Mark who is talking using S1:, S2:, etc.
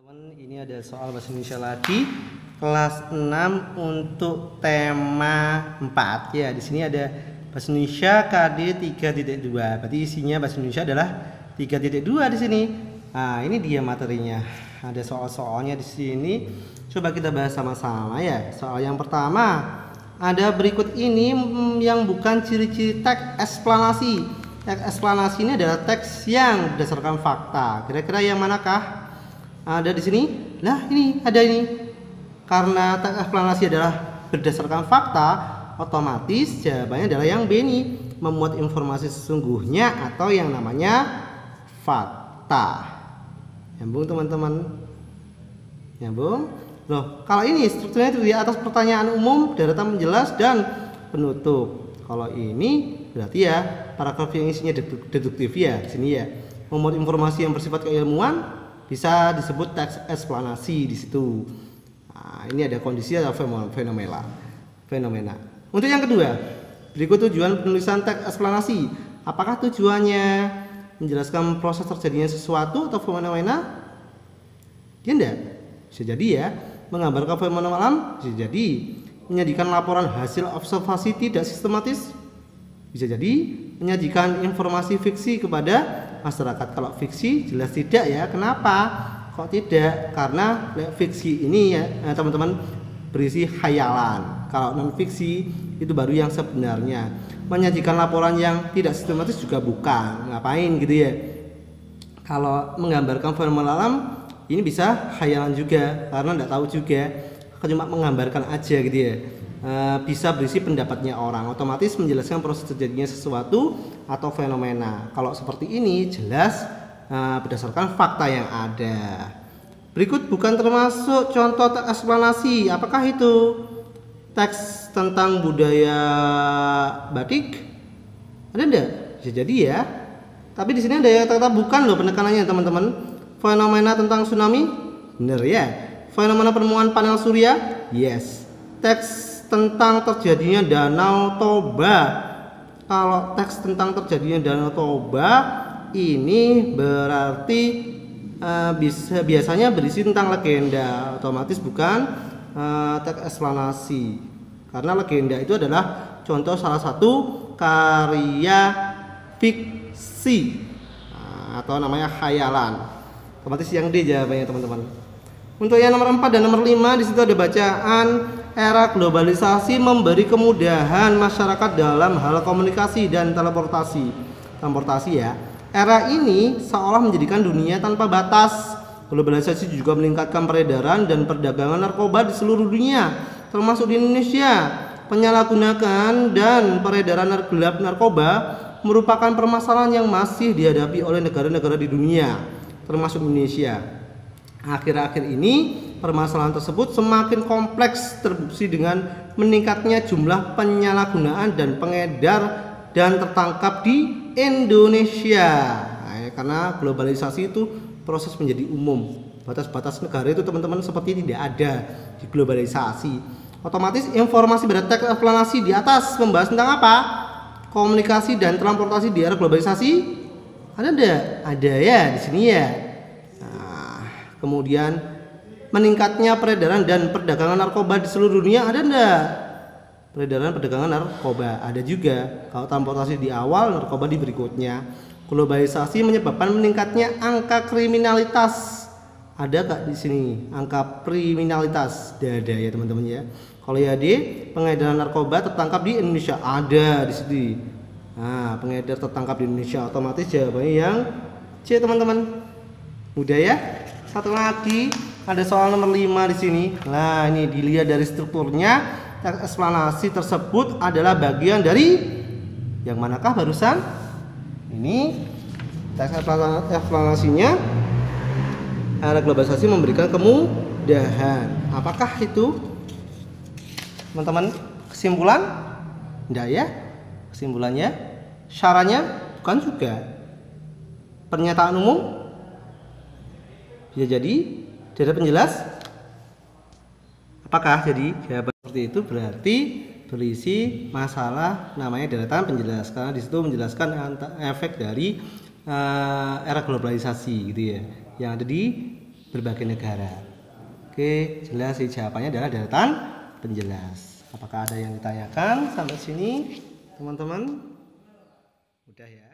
S1: Teman-teman, ini ada soal bahasa Indonesia lagi kelas 6 untuk tema 4 ya. Di sini ada bahasa Indonesia KD 3.2. Berarti isinya bahasa Indonesia adalah 3.2 di sini. Nah, ini dia materinya. Ada soal-soalnya di sini. Coba kita bahas sama-sama ya. Soal yang pertama, ada berikut ini yang bukan ciri-ciri teks eksplanasi. Teks eksplanasi ini adalah teks yang berdasarkan fakta. Kira-kira yang manakah? Ada di sini. Nah, ini ada ini. Karena teks eksplanasi adalah berdasarkan fakta, otomatis jawabannya adalah yang B ini, memuat informasi sesungguhnya atau yang namanya fakta. Nyambung teman-teman? Nyambung? Loh, kalau ini strukturnya itu di atas pertanyaan umum, daratan menjelas dan penutup. Kalau ini berarti ya paragraf yang isinya deduktif ya, di sini ya. Memuat informasi yang bersifat keilmuan bisa disebut teks eksplanasi di situ. Nah, ini ada kondisi atau fenomena. Untuk yang kedua, berikut tujuan penulisan teks eksplanasi. Apakah tujuannya menjelaskan proses terjadinya sesuatu atau fenomena? Ya enggak. Bisa jadi ya, menggambarkan fenomena alam, bisa jadi menyajikan laporan hasil observasi tidak sistematis, bisa jadi menyajikan informasi fiksi kepada masyarakat. Kalau fiksi jelas tidak ya. Kenapa kok tidak? Karena fiksi ini ya teman-teman berisi khayalan. Kalau non fiksi itu baru yang sebenarnya. Menyajikan laporan yang tidak sistematis juga bukan. Ngapain gitu ya? Kalau menggambarkan fenomena alam ini bisa khayalan juga, karena tidak tahu juga, cuma menggambarkan aja gitu ya. Bisa berisi pendapatnya orang, otomatis menjelaskan proses terjadinya sesuatu atau fenomena. Kalau seperti ini jelas berdasarkan fakta yang ada. Berikut bukan termasuk contoh teks eksplanasi. Apakah itu? Teks tentang budaya batik? Ada enggak? Bisa jadi ya. Tapi di sini ada yang kata bukan loh penekanannya teman-teman. Fenomena tentang tsunami? Bener ya. Fenomena penemuan panel surya? Yes. Teks tentang terjadinya Danau Toba. Kalau teks tentang terjadinya Danau Toba ini berarti biasanya berisi tentang legenda, otomatis bukan teks eksplanasi. Karena legenda itu adalah contoh salah satu karya fiksi atau namanya khayalan. Otomatis yang D jawabannya teman-teman. Untuk yang nomor 4 dan nomor 5 di situ ada bacaan. Era globalisasi memberi kemudahan masyarakat dalam hal komunikasi dan teleportasi. Transportasi ya. Era ini seolah menjadikan dunia tanpa batas. Globalisasi juga meningkatkan peredaran dan perdagangan narkoba di seluruh dunia, termasuk di Indonesia. Penyalahgunaan dan peredaran gelap narkoba merupakan permasalahan yang masih dihadapi oleh negara-negara di dunia, termasuk Indonesia. Akhir-akhir ini permasalahan tersebut semakin kompleks, terbukti dengan meningkatnya jumlah penyalahgunaan dan pengedar dan tertangkap di Indonesia. Nah, karena globalisasi itu proses menjadi umum. Batas-batas negara itu teman-teman seperti tidak ada di globalisasi. Otomatis informasi pada teks eksplanasi di atas membahas tentang apa? Komunikasi dan transportasi di era globalisasi. Ada enggak? Ada ya di sini ya. Kemudian meningkatnya peredaran dan perdagangan narkoba di seluruh dunia, ada enggak? Peredaran perdagangan narkoba ada juga. Kalau transportasi di awal, narkoba di berikutnya. Globalisasi menyebabkan meningkatnya angka kriminalitas. Ada enggak di sini angka kriminalitas? Ada ya teman-teman ya. Kalau ya D, pengedaran narkoba tertangkap di Indonesia, ada di sini. Nah, pengedar tertangkap di Indonesia, otomatis jawabannya yang C teman-teman. Mudah ya. Satu lagi ada soal nomor 5 di sini. Nah, ini dilihat dari strukturnya, teks eksplanasi tersebut adalah bagian dari yang manakah barusan? Ini teks eksplanasinya era globalisasi memberikan kemudahan. Apakah itu? Teman-teman, kesimpulan? Enggak ya? Kesimpulannya, syaratnya bukan juga. Pernyataan umum bisa jadi tidak penjelas. Apakah jadi jawaban seperti itu? Berarti berisi masalah namanya deretan penjelas, karena disitu menjelaskan efek dari era globalisasi gitu ya, yang ada di berbagai negara. Oke, jelas sih jawabannya adalah daratan penjelas. Apakah ada yang ditanyakan sampai sini, teman-teman? Udah ya.